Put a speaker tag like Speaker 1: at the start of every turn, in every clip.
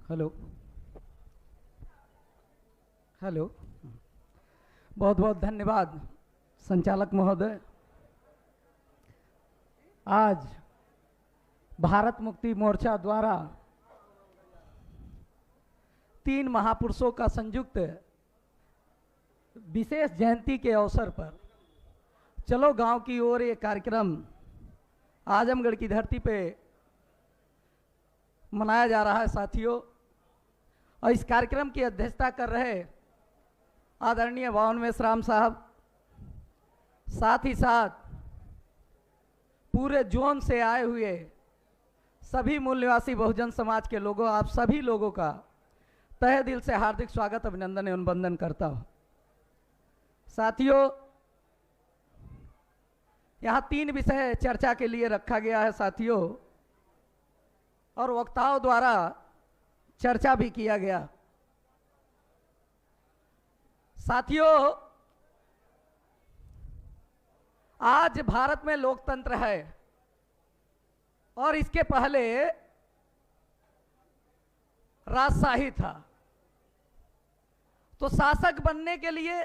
Speaker 1: Hello hello. बहुत बहुत धन्यवाद संचालक महोदय। आज भारत मुक्ति मोर्चा द्वारा 3 महापुरुषों का संयुक्त विशेष जयंती के अवसर पर चलो गांव की ओर ये कार्यक्रम आजमगढ़ की धरती पे मनाया जा रहा है साथियों। और इस कार्यक्रम की अध्यक्षता कर रहे आदरणीय वावन मेश्राम साहब, साथ ही साथ पूरे जोन से आए हुए सभी मूल निवासी बहुजन समाज के लोगों, आप सभी लोगों का तहे दिल से हार्दिक स्वागत, अभिनंदन एवं वंदन करता हूं। साथियों, यहाँ 3 विषय चर्चा के लिए रखा गया है साथियों, और वक्ताओं द्वारा चर्चा भी किया गया। साथियों, आज भारत में लोकतंत्र है और इसके पहले राजशाही था। तो शासक बनने के लिए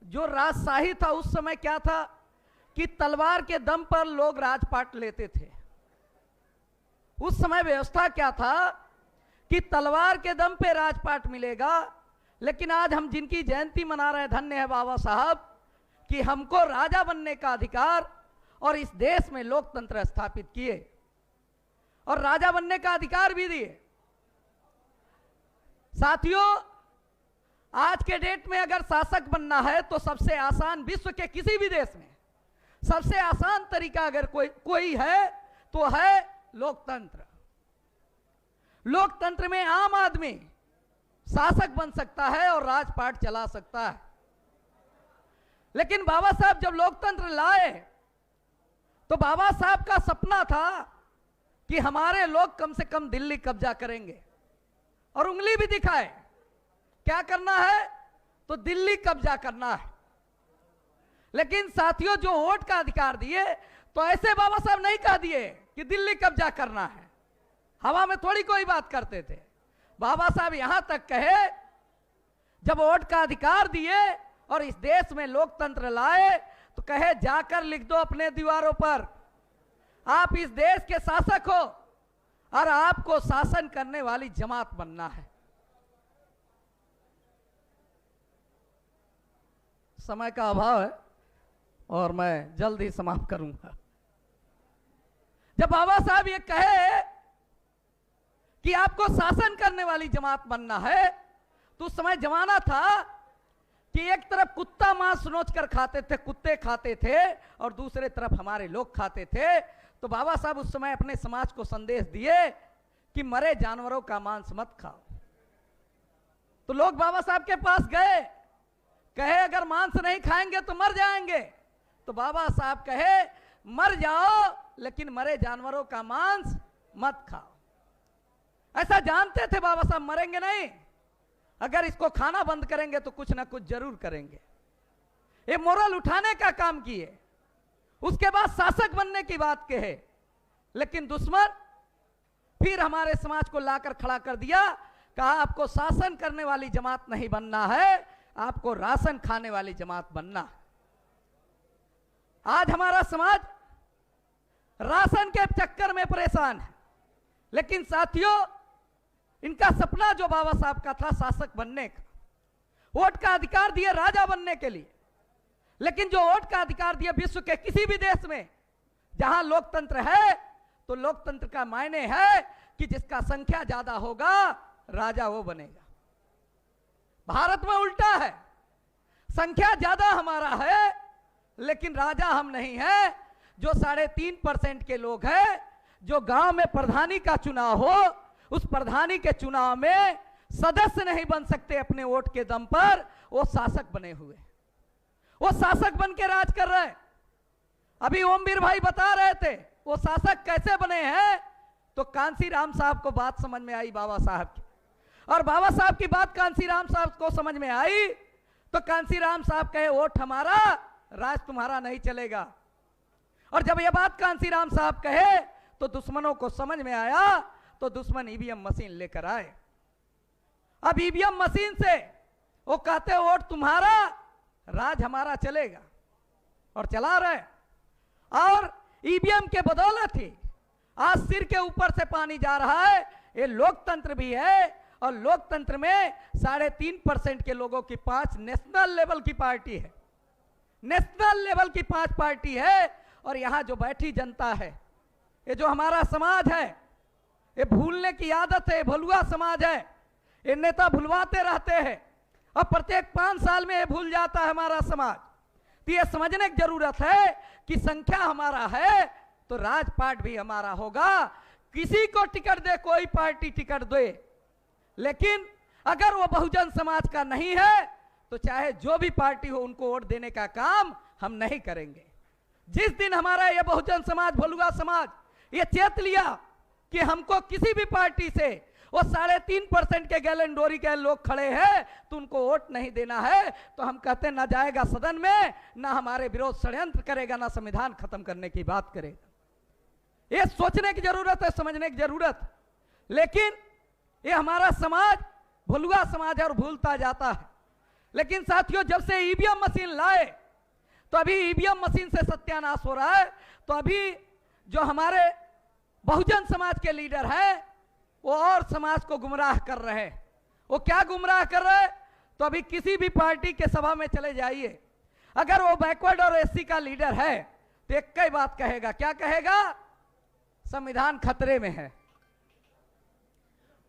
Speaker 1: जो राजशाही था उस समय क्या था कि तलवार के दम पर लोग राजपाट लेते थे। उस समय व्यवस्था क्या था कि तलवार के दम पे राजपाट मिलेगा। लेकिन आज हम जिनकी जयंती मना रहे हैं, धन्य है बाबा साहब, कि हमको राजा बनने का अधिकार और इस देश में लोकतंत्र स्थापित किए और राजा बनने का अधिकार भी दिए। साथियों, आज के डेट में अगर शासक बनना है तो सबसे आसान, विश्व के किसी भी देश में सबसे आसान तरीका अगर कोई है तो है लोकतंत्र। लोकतंत्र में आम आदमी शासक बन सकता है और राजपाट चला सकता है। लेकिन बाबा साहब जब लोकतंत्र लाए तो बाबा साहब का सपना था कि हमारे लोग कम से कम दिल्ली कब्जा करेंगे और उंगली भी दिखाए क्या करना है, तो दिल्ली कब्जा करना है। लेकिन साथियों, जो वोट का अधिकार दिए तो ऐसे बाबा साहब नहीं कह दिए कि दिल्ली कब्जा करना है, हवा में थोड़ी कोई बात करते थे। बाबा साहब यहां तक कहे, जब वोट का अधिकार दिए और इस देश में लोकतंत्र लाए तो कहे जाकर लिख दो अपने दीवारों पर, आप इस देश के शासक हो और आपको शासन करने वाली जमात बनना है। समय का अभाव है और मैं जल्द ही समाप्त करूंगा। जब बाबा साहब ये कहे कि आपको शासन करने वाली जमात बनना है, तो उस समय जमाना था कि एक तरफ कुत्ता मांस नोच कर खाते थे, कुत्ते खाते थे, और दूसरे तरफ हमारे लोग खाते थे। तो बाबा साहब उस समय अपने समाज को संदेश दिए कि मरे जानवरों का मांस मत खाओ। तो लोग बाबा साहब के पास गए, कहे अगर मांस नहीं खाएंगे तो मर जाएंगे। तो बाबा साहब कहे मर जाओ लेकिन मरे जानवरों का मांस मत खाओ। ऐसा जानते थे बाबा साहब, मरेंगे नहीं, अगर इसको खाना बंद करेंगे तो कुछ ना कुछ जरूर करेंगे। ये मोरल उठाने का काम किए, उसके बाद शासक बनने की बात कहे। लेकिन दुश्मन फिर हमारे समाज को लाकर खड़ा कर दिया, कहा आपको शासन करने वाली जमात नहीं बनना है, आपको राशन खाने वाली जमात बनना है। आज हमारा समाज राशन के चक्कर में परेशान है। लेकिन साथियों, इनका सपना जो बाबा साहब का था शासक बनने का, वोट का अधिकार दिए राजा बनने के लिए, लेकिन जो वोट का अधिकार दिए विश्व के किसी भी देश में जहां लोकतंत्र है, तो लोकतंत्र का मायने है कि जिसका संख्या ज्यादा होगा राजा वो बनेगा। भारत में उल्टा है, संख्या ज्यादा हमारा है लेकिन राजा हम नहीं है। जो 3.5% के लोग हैं, जो गांव में प्रधानी का चुनाव हो, उस प्रधानी के चुनाव में सदस्य नहीं बन सकते अपने वोट के दम पर, वो शासक बने हुए, वो शासक बन के राज कर रहे हैं। अभी ओमवीर भाई बता रहे थे वो शासक कैसे बने हैं, तो कांसीराम साहब को बात समझ में आई बाबा साहब की, और बाबा साहब की बात कांसीराम साहब को समझ में आई तो कांसीराम साहब कहे वोट हमारा, राज तुम्हारा नहीं चलेगा। और जब यह बात कांसीराम साहब कहे तो दुश्मनों को समझ में आया, तो दुश्मन ईवीएम मशीन लेकर आए अब ईवीएम मशीन से वो कहते वोट तुम्हारा, राज हमारा चलेगा, और चला रहे। और ईवीएम के बदौलत ही आज सिर के ऊपर से पानी जा रहा है। ये लोकतंत्र भी है, और लोकतंत्र में 3.5% के लोगों की 5 नेशनल लेवल की पार्टी है, नेशनल लेवल की 5 पार्टी है। और यहां जो बैठी जनता है, ये जो हमारा समाज है, ये भूलने की आदत है, भुलवा समाज है। ये नेता भुलवाते रहते हैं, और प्रत्येक 5 साल में ये भूल जाता है हमारा समाज। तो ये समझने की जरूरत है कि संख्या हमारा है तो राजपाट भी हमारा होगा। किसी को टिकट दे, कोई पार्टी टिकट दे, लेकिन अगर वो बहुजन समाज का नहीं है तो चाहे जो भी पार्टी हो उनको वोट देने का काम हम नहीं करेंगे। जिस दिन हमारा ये बहुजन समाज, भलुआ समाज ये चेत लिया कि हमको किसी भी पार्टी से वो 3.5% के गैलेंडोरी के लोग खड़े हैं तो उनको वोट नहीं देना है, तो हम कहते ना जाएगा सदन में, ना हमारे विरोध षड्यंत्र करेगा, ना संविधान खत्म करने की बात करेगा। ये सोचने की जरूरत है, समझने की जरूरत। लेकिन ये हमारा समाज भलुआ समाज है और भूलता जाता है। लेकिन साथियों, जब से ईवीएम मशीन लाए तो अभी ईवीएम मशीन से सत्यानाश हो रहा है। तो अभी जो हमारे बहुजन समाज के लीडर हैं वो और समाज को गुमराह कर रहे हैं। वो क्या गुमराह कर रहे हैं? तो अभी किसी भी पार्टी के सभा में चले जाइए, अगर वो बैकवर्ड और एससी का लीडर है तो एक ही बात कहेगा। क्या कहेगा? संविधान खतरे में है।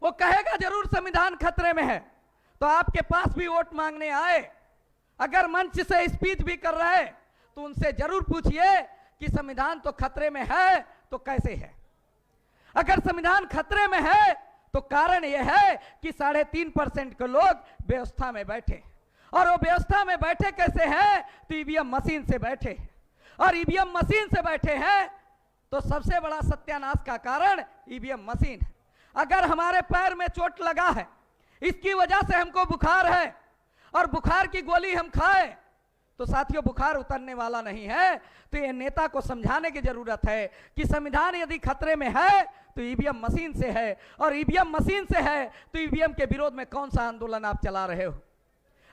Speaker 1: वो कहेगा जरूर संविधान खतरे में है। तो आपके पास भी वोट मांगने आए, अगर मंच से स्पीच भी कर रहे तो उनसे जरूर पूछिए कि संविधान तो खतरे में है तो कैसे है। अगर संविधान खतरे में है तो कारण यह है कि 3.5% के लोग व्यवस्था में बैठे, और वो व्यवस्था में बैठे कैसे हैं? तो ईवीएम मशीन से बैठे, और ईवीएम मशीन से बैठे हैं तो सबसे बड़ा सत्यानाश का कारण ईवीएम मशीन है। अगर हमारे पैर में चोट लगा है, इसकी वजह से हमको बुखार है, और बुखार की गोली हम खाए तो साथियों बुखार उतरने वाला नहीं है। तो ये नेता को समझाने की जरूरत है कि संविधान यदि खतरे में है तो ईवीएम मशीन से है, और ईवीएम मशीन से है तो ईवीएम के विरोध में कौन सा आंदोलन आप चला रहे हो?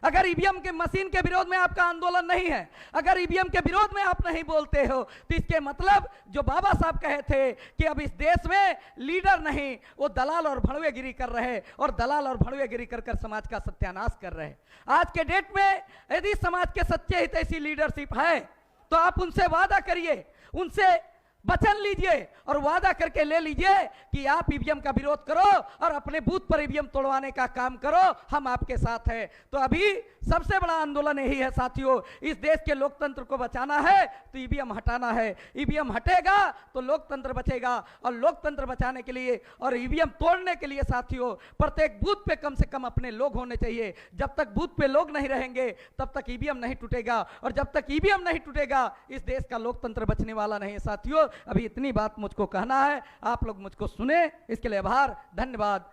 Speaker 1: अगर ईवीएम के मशीन के विरोध में आपका आंदोलन नहीं है, अगर ईवीएम के विरोध में आप नहीं बोलते हो, तो इसके मतलब जो बाबा साहब कहे थे कि अब इस देश में लीडर नहीं, वो दलाल और भड़वेगिरी कर रहे, और दलाल और भड़वेगिरी कर कर समाज का सत्यानाश कर रहे। आज के डेट में यदि समाज के सच्चे हितैषी लीडरशिप है तो आप उनसे वादा करिए, उनसे वचन लीजिए और वादा करके ले लीजिए कि आप ईवीएम का विरोध करो और अपने बूथ पर ईवीएम तोड़वाने का काम करो, हम आपके साथ हैं। तो अभी सबसे बड़ा आंदोलन यही है साथियों, इस देश के लोकतंत्र को बचाना है तो ईवीएम हटाना है। ईवीएम हटेगा तो लोकतंत्र बचेगा, और लोकतंत्र बचाने के लिए और ईवीएम तोड़ने के लिए साथियों प्रत्येक बूथ पे कम से कम अपने लोग होने चाहिए। जब तक बूथ पे लोग नहीं रहेंगे तब तक ईवीएम नहीं टूटेगा, और जब तक ईवीएम नहीं टूटेगा इस देश का लोकतंत्र बचने वाला नहीं है। साथियों, अभी इतनी बात मुझको कहना है, आप लोग मुझको सुने, इसके लिए आभार, धन्यवाद।